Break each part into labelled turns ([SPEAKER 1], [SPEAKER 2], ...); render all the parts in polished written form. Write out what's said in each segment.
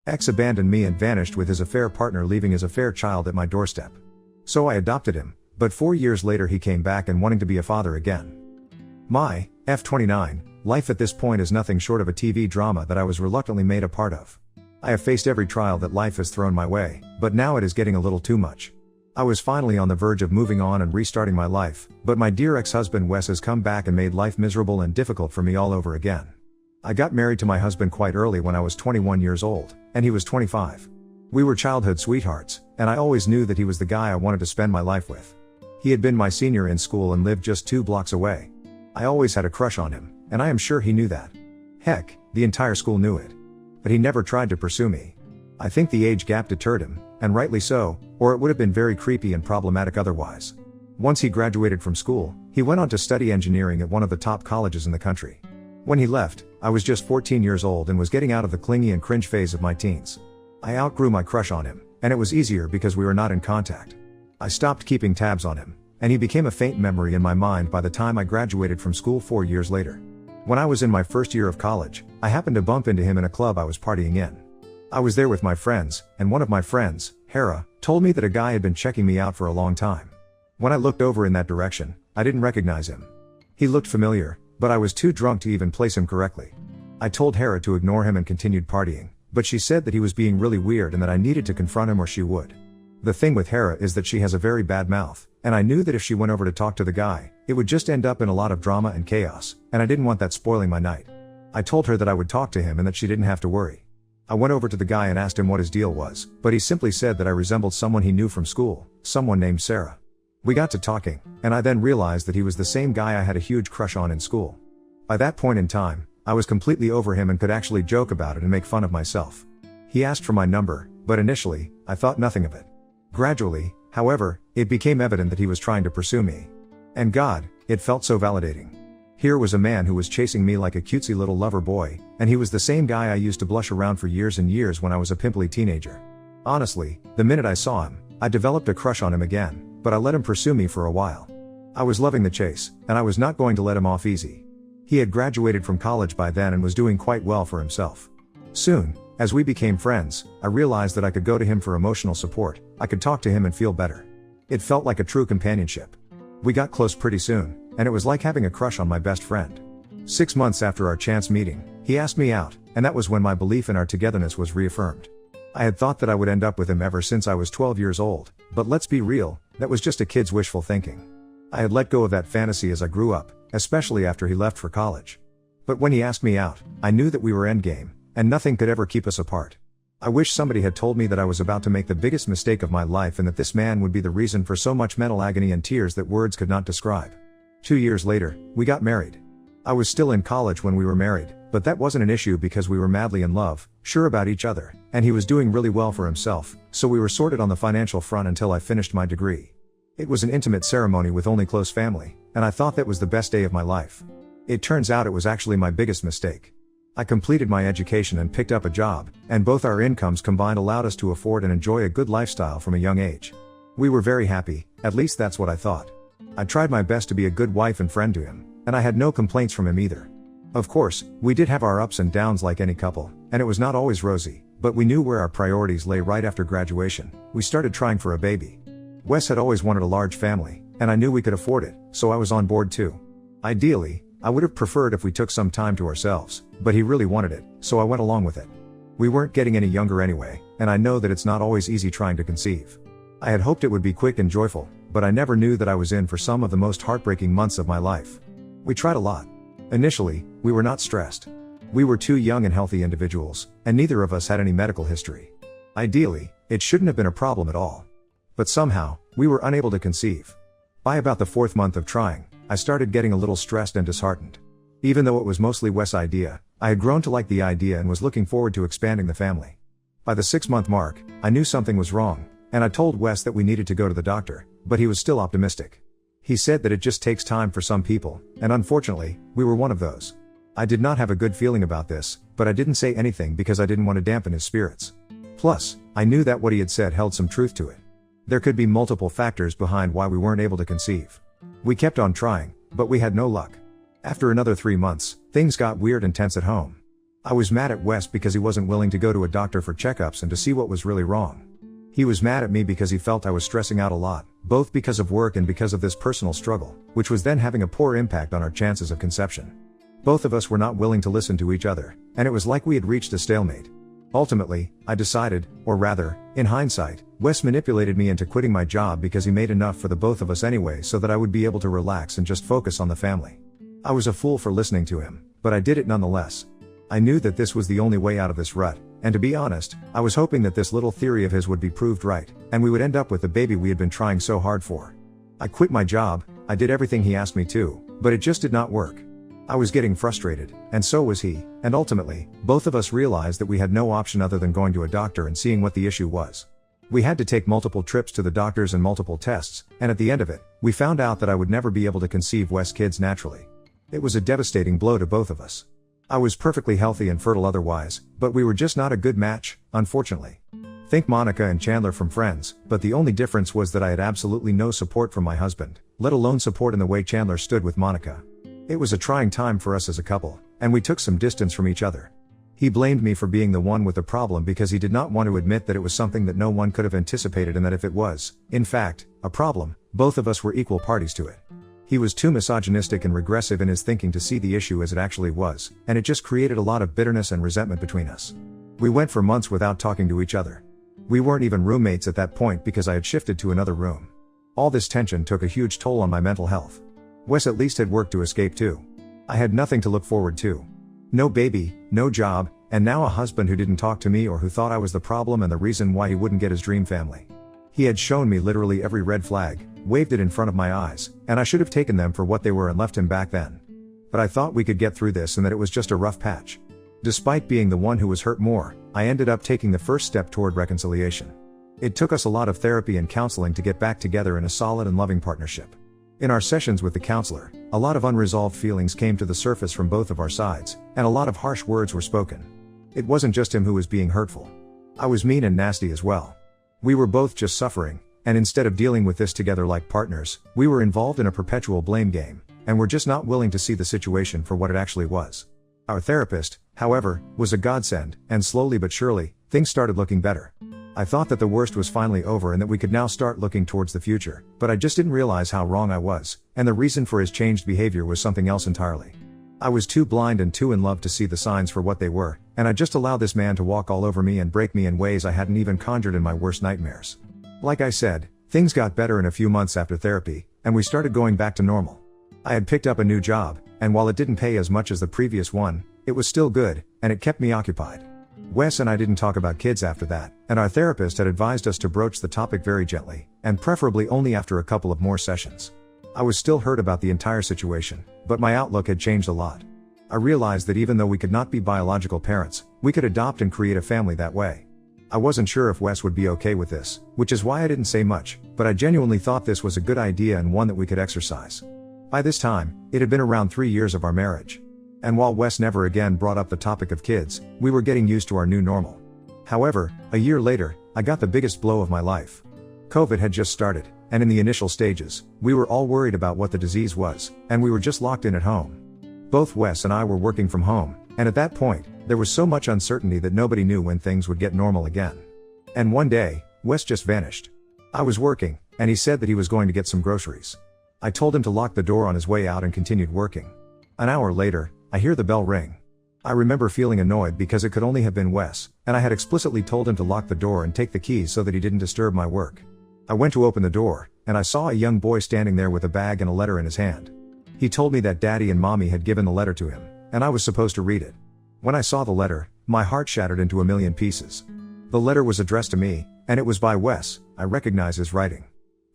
[SPEAKER 1] X abandoned me and vanished with his affair partner, leaving his affair child at my doorstep. So I adopted him, but 4 years later he came back and wanting to be a father again. My F29 life at this point is nothing short of a TV drama that I was reluctantly made a part of. I have faced every trial that life has thrown my way, but now it is getting a little too much. I was finally on the verge of moving on and restarting my life, but my dear ex-husband Wes has come back and made life miserable and difficult for me all over again. I got married to my husband quite early when I was 21 years old, and he was 25. We were childhood sweethearts, and I always knew that he was the guy I wanted to spend my life with. He had been my senior in school and lived just 2 blocks away. I always had a crush on him, and I am sure he knew that. Heck, the entire school knew it. But he never tried to pursue me. I think the age gap deterred him, and rightly so, or it would have been very creepy and problematic otherwise. Once he graduated from school, he went on to study engineering at one of the top colleges in the country. When he left, I was just 14 years old and was getting out of the clingy and cringe phase of my teens. I outgrew my crush on him, and it was easier because we were not in contact. I stopped keeping tabs on him, and he became a faint memory in my mind by the time I graduated from school 4 years later. When I was in my first year of college, I happened to bump into him in a club I was partying in. I was there with my friends, and one of my friends, Hera, told me that a guy had been checking me out for a long time. When I looked over in that direction, I didn't recognize him. He looked familiar, but I was too drunk to even place him correctly. I told Hera to ignore him and continued partying, but she said that he was being really weird and that I needed to confront him or she would. The thing with Hera is that she has a very bad mouth, and I knew that if she went over to talk to the guy, it would just end up in a lot of drama and chaos, and I didn't want that spoiling my night. I told her that I would talk to him and that she didn't have to worry. I went over to the guy and asked him what his deal was, but he simply said that I resembled someone he knew from school, someone named Sarah. We got to talking, and I then realized that he was the same guy I had a huge crush on in school. By that point in time, I was completely over him and could actually joke about it and make fun of myself. He asked for my number, but initially, I thought nothing of it. Gradually, however, it became evident that he was trying to pursue me. And God, it felt so validating. Here was a man who was chasing me like a cutesy little lover boy, and he was the same guy I used to blush around for years and years when I was a pimply teenager. Honestly, the minute I saw him, I developed a crush on him again, but I let him pursue me for a while. I was loving the chase, and I was not going to let him off easy. He had graduated from college by then and was doing quite well for himself. Soon, as we became friends, I realized that I could go to him for emotional support, I could talk to him and feel better. It felt like a true companionship. We got close pretty soon, and it was like having a crush on my best friend. 6 months after our chance meeting, he asked me out, and that was when my belief in our togetherness was reaffirmed. I had thought that I would end up with him ever since I was 12 years old, but let's be real, that was just a kid's wishful thinking. I had let go of that fantasy as I grew up, especially after he left for college. But when he asked me out, I knew that we were endgame, and nothing could ever keep us apart. I wish somebody had told me that I was about to make the biggest mistake of my life and that this man would be the reason for so much mental agony and tears that words could not describe. 2 years later, we got married. I was still in college when we were married, but that wasn't an issue because we were madly in love, sure about each other, and he was doing really well for himself, so we were sorted on the financial front until I finished my degree. It was an intimate ceremony with only close family, and I thought that was the best day of my life. It turns out it was actually my biggest mistake. I completed my education and picked up a job, and both our incomes combined allowed us to afford and enjoy a good lifestyle from a young age. We were very happy, at least that's what I thought. I tried my best to be a good wife and friend to him, and I had no complaints from him either. Of course, we did have our ups and downs like any couple, and it was not always rosy, but we knew where our priorities lay. Right after graduation, we started trying for a baby. Wes had always wanted a large family, and I knew we could afford it, so I was on board too. Ideally, I would have preferred if we took some time to ourselves, but he really wanted it, so I went along with it. We weren't getting any younger anyway, and I know that it's not always easy trying to conceive. I had hoped it would be quick and joyful, but I never knew that I was in for some of the most heartbreaking months of my life. We tried a lot. Initially, we were not stressed. We were two young and healthy individuals, and neither of us had any medical history. Ideally, it shouldn't have been a problem at all. But somehow, we were unable to conceive. By about the 4th month of trying, I started getting a little stressed and disheartened. Even though it was mostly Wes' idea, I had grown to like the idea and was looking forward to expanding the family. By the 6-month mark, I knew something was wrong, and I told Wes that we needed to go to the doctor, but he was still optimistic. He said that it just takes time for some people, and unfortunately, we were one of those. I did not have a good feeling about this, but I didn't say anything because I didn't want to dampen his spirits. Plus, I knew that what he had said held some truth to it. There could be multiple factors behind why we weren't able to conceive. We kept on trying, but we had no luck. After another 3 months, things got weird and tense at home. I was mad at Wes because he wasn't willing to go to a doctor for checkups and to see what was really wrong. He was mad at me because he felt I was stressing out a lot, both because of work and because of this personal struggle, which was then having a poor impact on our chances of conception. Both of us were not willing to listen to each other, and it was like we had reached a stalemate. Ultimately, I decided, or rather, in hindsight, Wes manipulated me into quitting my job because he made enough for the both of us anyway so that I would be able to relax and just focus on the family. I was a fool for listening to him, but I did it nonetheless. I knew that this was the only way out of this rut, and to be honest, I was hoping that this little theory of his would be proved right, and we would end up with the baby we had been trying so hard for. I quit my job, I did everything he asked me to, but it just did not work. I was getting frustrated, and so was he, and ultimately, both of us realized that we had no option other than going to a doctor and seeing what the issue was. We had to take multiple trips to the doctors and multiple tests, and at the end of it, we found out that I would never be able to conceive Wes kids naturally. It was a devastating blow to both of us. I was perfectly healthy and fertile otherwise, but we were just not a good match, unfortunately. Think Monica and Chandler from Friends, but the only difference was that I had absolutely no support from my husband, let alone support in the way Chandler stood with Monica. It was a trying time for us as a couple, and we took some distance from each other. He blamed me for being the one with the problem because he did not want to admit that it was something that no one could have anticipated and that if it was, in fact, a problem, both of us were equal parties to it. He was too misogynistic and regressive in his thinking to see the issue as it actually was, and it just created a lot of bitterness and resentment between us. We went for months without talking to each other. We weren't even roommates at that point because I had shifted to another room. All this tension took a huge toll on my mental health. Wes at least had work to escape to. I had nothing to look forward to. No baby, no job, and now a husband who didn't talk to me or who thought I was the problem and the reason why he wouldn't get his dream family. He had shown me literally every red flag, waved it in front of my eyes, and I should have taken them for what they were and left him back then. But I thought we could get through this and that it was just a rough patch. Despite being the one who was hurt more, I ended up taking the first step toward reconciliation. It took us a lot of therapy and counseling to get back together in a solid and loving partnership. In our sessions with the counselor, a lot of unresolved feelings came to the surface from both of our sides, and a lot of harsh words were spoken. It wasn't just him who was being hurtful. I was mean and nasty as well. We were both just suffering, and instead of dealing with this together like partners, we were involved in a perpetual blame game, and were just not willing to see the situation for what it actually was. Our therapist, however, was a godsend, and slowly but surely, things started looking better. I thought that the worst was finally over and that we could now start looking towards the future, but I just didn't realize how wrong I was, and the reason for his changed behavior was something else entirely. I was too blind and too in love to see the signs for what they were, and I just allowed this man to walk all over me and break me in ways I hadn't even conjured in my worst nightmares. Like I said, things got better in a few months after therapy, and we started going back to normal. I had picked up a new job, and while it didn't pay as much as the previous one, it was still good, and it kept me occupied. Wes and I didn't talk about kids after that, and our therapist had advised us to broach the topic very gently, and preferably only after a couple of more sessions. I was still hurt about the entire situation, but my outlook had changed a lot. I realized that even though we could not be biological parents, we could adopt and create a family that way. I wasn't sure if Wes would be okay with this, which is why I didn't say much, but I genuinely thought this was a good idea and one that we could exercise. By this time, it had been around 3 years of our marriage. And while Wes never again brought up the topic of kids, we were getting used to our new normal. However, a year later, I got the biggest blow of my life. COVID had just started, and in the initial stages, we were all worried about what the disease was, and we were just locked in at home. Both Wes and I were working from home, and at that point, there was so much uncertainty that nobody knew when things would get normal again. And one day, Wes just vanished. I was working, and he said that he was going to get some groceries. I told him to lock the door on his way out and continued working. An hour later, I hear the bell ring. I remember feeling annoyed because it could only have been Wes, and I had explicitly told him to lock the door and take the keys so that he didn't disturb my work. I went to open the door, and I saw a young boy standing there with a bag and a letter in his hand. He told me that Daddy and Mommy had given the letter to him, and I was supposed to read it. When I saw the letter, my heart shattered into a million pieces. The letter was addressed to me, and it was by Wes. I recognized his writing.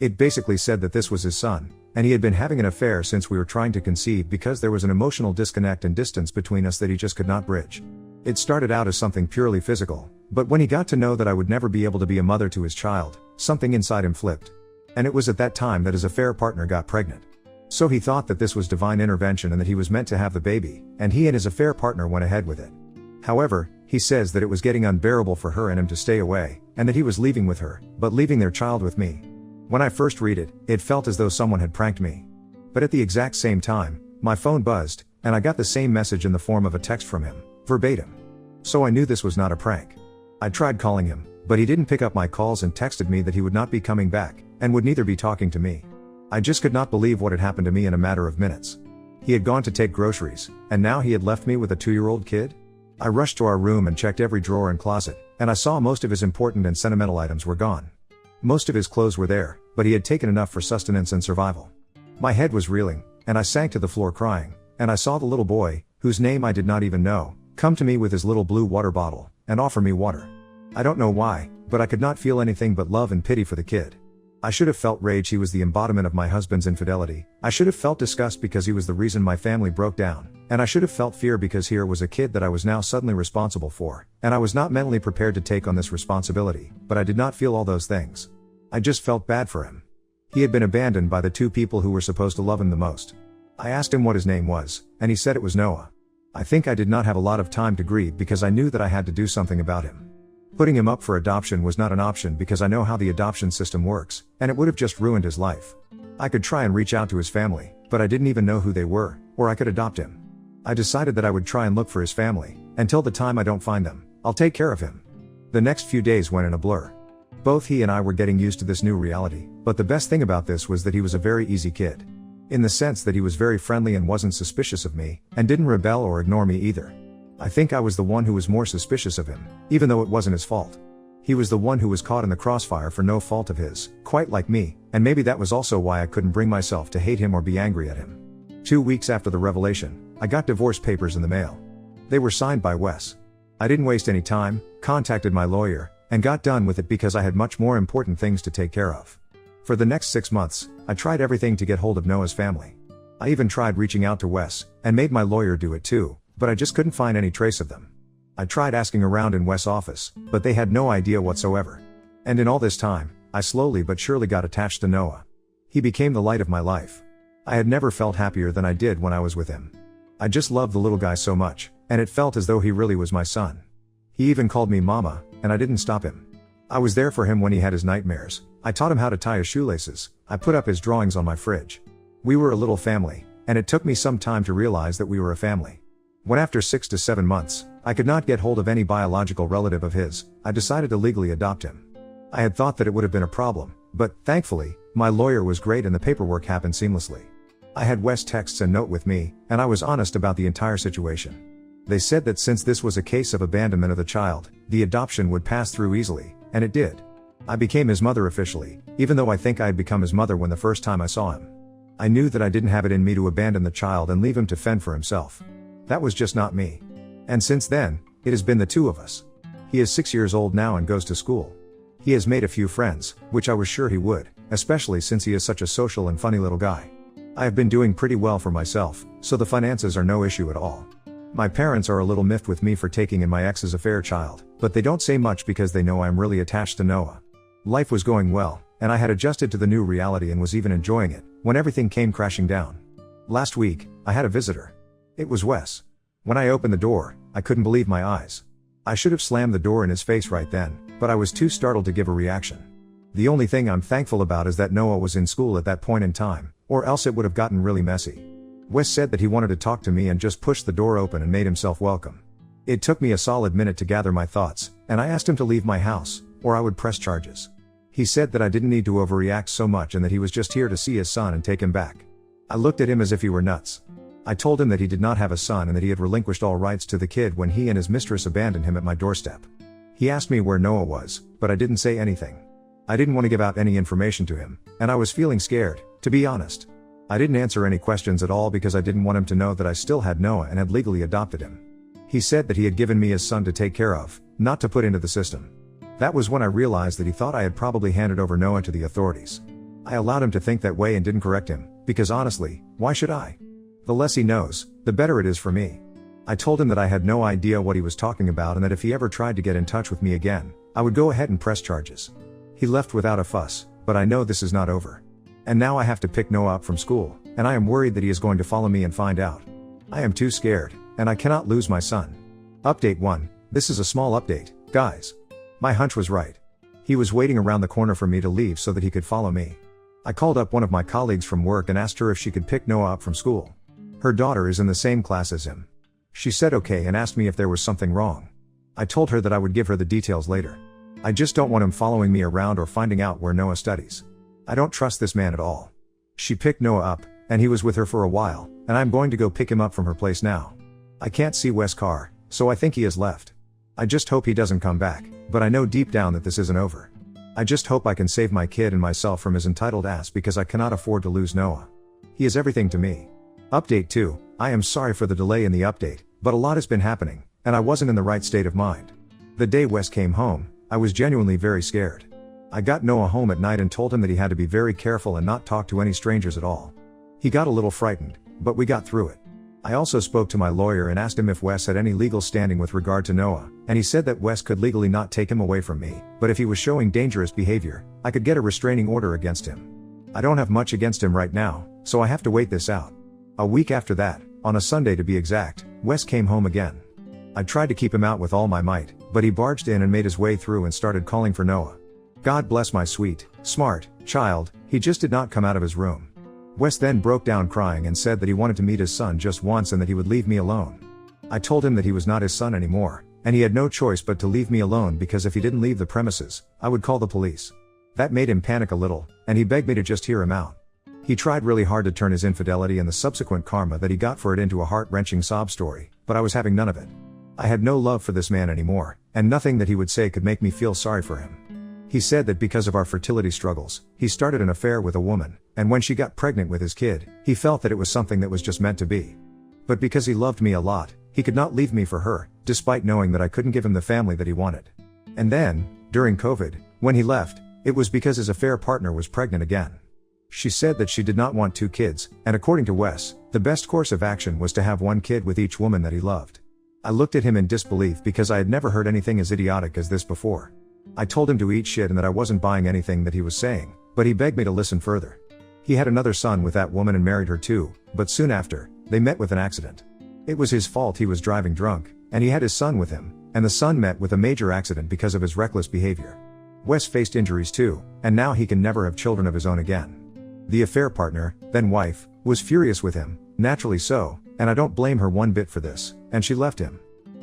[SPEAKER 1] It basically said that this was his son, and he had been having an affair since we were trying to conceive because there was an emotional disconnect and distance between us that he just could not bridge. It started out as something purely physical, but when he got to know that I would never be able to be a mother to his child, something inside him flipped. And it was at that time that his affair partner got pregnant. So he thought that this was divine intervention and that he was meant to have the baby, and he and his affair partner went ahead with it. However, he says that it was getting unbearable for her and him to stay away, and that he was leaving with her, but leaving their child with me. When I first read it, it felt as though someone had pranked me. But at the exact same time, my phone buzzed, and I got the same message in the form of a text from him, verbatim. So I knew this was not a prank. I tried calling him, but he didn't pick up my calls and texted me that he would not be coming back, and would neither be talking to me. I just could not believe what had happened to me in a matter of minutes. He had gone to take groceries, and now he had left me with a 2-year-old kid? I rushed to our room and checked every drawer and closet, and I saw most of his important and sentimental items were gone. Most of his clothes were there, but he had taken enough for sustenance and survival. My head was reeling, and I sank to the floor crying, and I saw the little boy, whose name I did not even know, come to me with his little blue water bottle, and offer me water. I don't know why, but I could not feel anything but love and pity for the kid. I should have felt rage. He was the embodiment of my husband's infidelity. I should have felt disgust because he was the reason my family broke down, and I should have felt fear because here was a kid that I was now suddenly responsible for, and I was not mentally prepared to take on this responsibility, but I did not feel all those things. I just felt bad for him. He had been abandoned by the 2 people who were supposed to love him the most. I asked him what his name was, and he said it was Noah. I think I did not have a lot of time to grieve because I knew that I had to do something about him. Putting him up for adoption was not an option because I know how the adoption system works, and it would have just ruined his life. I could try and reach out to his family, but I didn't even know who they were, or I could adopt him. I decided that I would try and look for his family. Until the time I don't find them, I'll take care of him. The next few days went in a blur. Both he and I were getting used to this new reality, but the best thing about this was that he was a very easy kid. In the sense that he was very friendly and wasn't suspicious of me, and didn't rebel or ignore me either. I think I was the one who was more suspicious of him, even though it wasn't his fault. He was the one who was caught in the crossfire for no fault of his, quite like me, and maybe that was also why I couldn't bring myself to hate him or be angry at him. 2 weeks after the revelation, I got divorce papers in the mail. They were signed by Wes. I didn't waste any time, contacted my lawyer, and got done with it because I had much more important things to take care of. For the next 6 months, I tried everything to get hold of Noah's family. I even tried reaching out to Wes, and made my lawyer do it too, but I just couldn't find any trace of them. I tried asking around in Wes' office, but they had no idea whatsoever. And in all this time, I slowly but surely got attached to Noah. He became the light of my life. I had never felt happier than I did when I was with him. I just loved the little guy so much, and it felt as though he really was my son. He even called me Mama, and I didn't stop him. I was there for him when he had his nightmares. I taught him how to tie his shoelaces. I put up his drawings on my fridge. We were a little family, and it took me some time to realize that we were a family. When after 6 to 7 months, I could not get hold of any biological relative of his, I decided to legally adopt him. I had thought that it would have been a problem, but, thankfully, my lawyer was great and the paperwork happened seamlessly. I had Wes' texts and note with me, and I was honest about the entire situation. They said that since this was a case of abandonment of the child, the adoption would pass through easily, and it did. I became his mother officially, even though I think I had become his mother when the first time I saw him. I knew that I didn't have it in me to abandon the child and leave him to fend for himself. That was just not me. And since then, it has been the 2 of us. He is 6 years old now and goes to school. He has made a few friends, which I was sure he would, especially since he is such a social and funny little guy. I have been doing pretty well for myself, so the finances are no issue at all. My parents are a little miffed with me for taking in my ex's affair child, but they don't say much because they know I am really attached to Noah. Life was going well, and I had adjusted to the new reality and was even enjoying it, when everything came crashing down. Last week, I had a visitor. It was Wes. When I opened the door, I couldn't believe my eyes. I should have slammed the door in his face right then, but I was too startled to give a reaction. The only thing I'm thankful about is that Noah was in school at that point in time, or else it would have gotten really messy. Wes said that he wanted to talk to me and just pushed the door open and made himself welcome. It took me a solid minute to gather my thoughts, and I asked him to leave my house, or I would press charges. He said that I didn't need to overreact so much and that he was just here to see his son and take him back. I looked at him as if he were nuts. I told him that he did not have a son and that he had relinquished all rights to the kid when he and his mistress abandoned him at my doorstep. He asked me where Noah was, but I didn't say anything. I didn't want to give out any information to him, and I was feeling scared, to be honest. I didn't answer any questions at all because I didn't want him to know that I still had Noah and had legally adopted him. He said that he had given me his son to take care of, not to put into the system. That was when I realized that he thought I had probably handed over Noah to the authorities. I allowed him to think that way and didn't correct him, because honestly, why should I? The less he knows, the better it is for me. I told him that I had no idea what he was talking about and that if he ever tried to get in touch with me again, I would go ahead and press charges. He left without a fuss, but I know this is not over. And now I have to pick Noah up from school, and I am worried that he is going to follow me and find out. I am too scared, and I cannot lose my son. Update 1. This is a small update, guys. My hunch was right. He was waiting around the corner for me to leave so that he could follow me. I called up one of my colleagues from work and asked her if she could pick Noah up from school. Her daughter is in the same class as him. She said okay and asked me if there was something wrong. I told her that I would give her the details later. I just don't want him following me around or finding out where Noah studies. I don't trust this man at all. She picked Noah up, and he was with her for a while, and I'm going to go pick him up from her place now. I can't see Wes' car, so I think he has left. I just hope he doesn't come back, but I know deep down that this isn't over. I just hope I can save my kid and myself from his entitled ass because I cannot afford to lose Noah. He is everything to me. Update 2, I am sorry for the delay in the update, but a lot has been happening, and I wasn't in the right state of mind. The day Wes came home, I was genuinely very scared. I got Noah home at night and told him that he had to be very careful and not talk to any strangers at all. He got a little frightened, but we got through it. I also spoke to my lawyer and asked him if Wes had any legal standing with regard to Noah, and he said that Wes could legally not take him away from me, but if he was showing dangerous behavior, I could get a restraining order against him. I don't have much against him right now, so I have to wait this out. A week after that, on a Sunday to be exact, Wes came home again. I tried to keep him out with all my might, but he barged in and made his way through and started calling for Noah. God bless my sweet, smart child, he just did not come out of his room. Wes then broke down crying and said that he wanted to meet his son just once and that he would leave me alone. I told him that he was not his son anymore, and he had no choice but to leave me alone because if he didn't leave the premises, I would call the police. That made him panic a little, and he begged me to just hear him out. He tried really hard to turn his infidelity and the subsequent karma that he got for it into a heart-wrenching sob story, but I was having none of it. I had no love for this man anymore, and nothing that he would say could make me feel sorry for him. He said that because of our fertility struggles, he started an affair with a woman, and when she got pregnant with his kid, he felt that it was something that was just meant to be. But because he loved me a lot, he could not leave me for her, despite knowing that I couldn't give him the family that he wanted. And then, during COVID, when he left, it was because his affair partner was pregnant again. She said that she did not want 2 kids, and according to Wes, the best course of action was to have 1 kid with each woman that he loved. I looked at him in disbelief because I had never heard anything as idiotic as this before. I told him to eat shit and that I wasn't buying anything that he was saying, but he begged me to listen further. He had another son with that woman and married her too, but soon after, they met with an accident. It was his fault, he was driving drunk, and he had his son with him, and the son met with a major accident because of his reckless behavior. Wes faced injuries too, and now he can never have children of his own again. The affair partner, then wife, was furious with him, naturally so, and I don't blame her one bit for this, and she left him.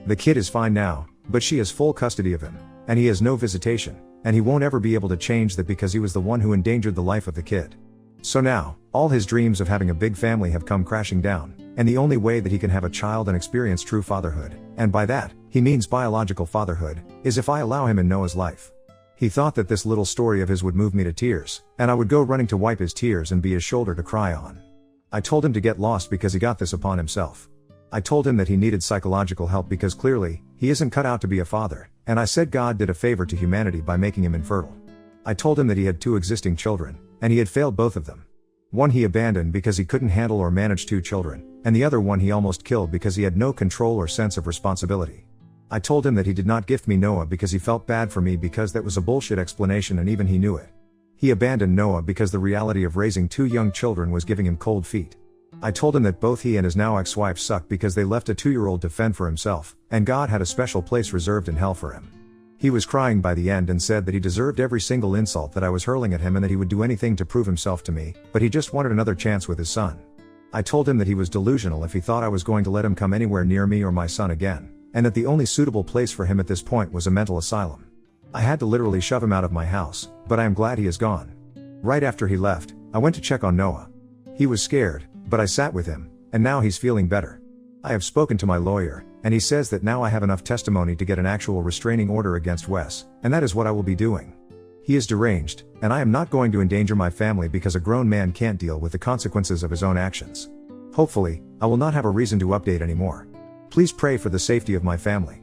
[SPEAKER 1] The kid is fine now, but she has full custody of him, and he has no visitation, and he won't ever be able to change that because he was the one who endangered the life of the kid. So now, all his dreams of having a big family have come crashing down, and the only way that he can have a child and experience true fatherhood, and by that, he means biological fatherhood, is if I allow him in Noah's life. He thought that this little story of his would move me to tears, and I would go running to wipe his tears and be his shoulder to cry on. I told him to get lost because he got this upon himself. I told him that he needed psychological help because clearly, he isn't cut out to be a father, and I said God did a favor to humanity by making him infertile. I told him that he had 2 existing children, and he had failed both of them. One he abandoned because he couldn't handle or manage 2 children, and the other one he almost killed because he had no control or sense of responsibility. I told him that he did not gift me Noah because he felt bad for me because that was a bullshit explanation and even he knew it. He abandoned Noah because the reality of raising 2 young children was giving him cold feet. I told him that both he and his now ex-wife sucked because they left a 2-year-old to fend for himself, and God had a special place reserved in hell for him. He was crying by the end and said that he deserved every single insult that I was hurling at him and that he would do anything to prove himself to me, but he just wanted another chance with his son. I told him that he was delusional if he thought I was going to let him come anywhere near me or my son again, and that the only suitable place for him at this point was a mental asylum. I had to literally shove him out of my house, but I am glad he is gone. Right after he left, I went to check on Noah. He was scared, but I sat with him, and now he's feeling better. I have spoken to my lawyer, and he says that now I have enough testimony to get an actual restraining order against Wes, and that is what I will be doing. He is deranged, and I am not going to endanger my family because a grown man can't deal with the consequences of his own actions. Hopefully, I will not have a reason to update anymore. Please pray for the safety of my family.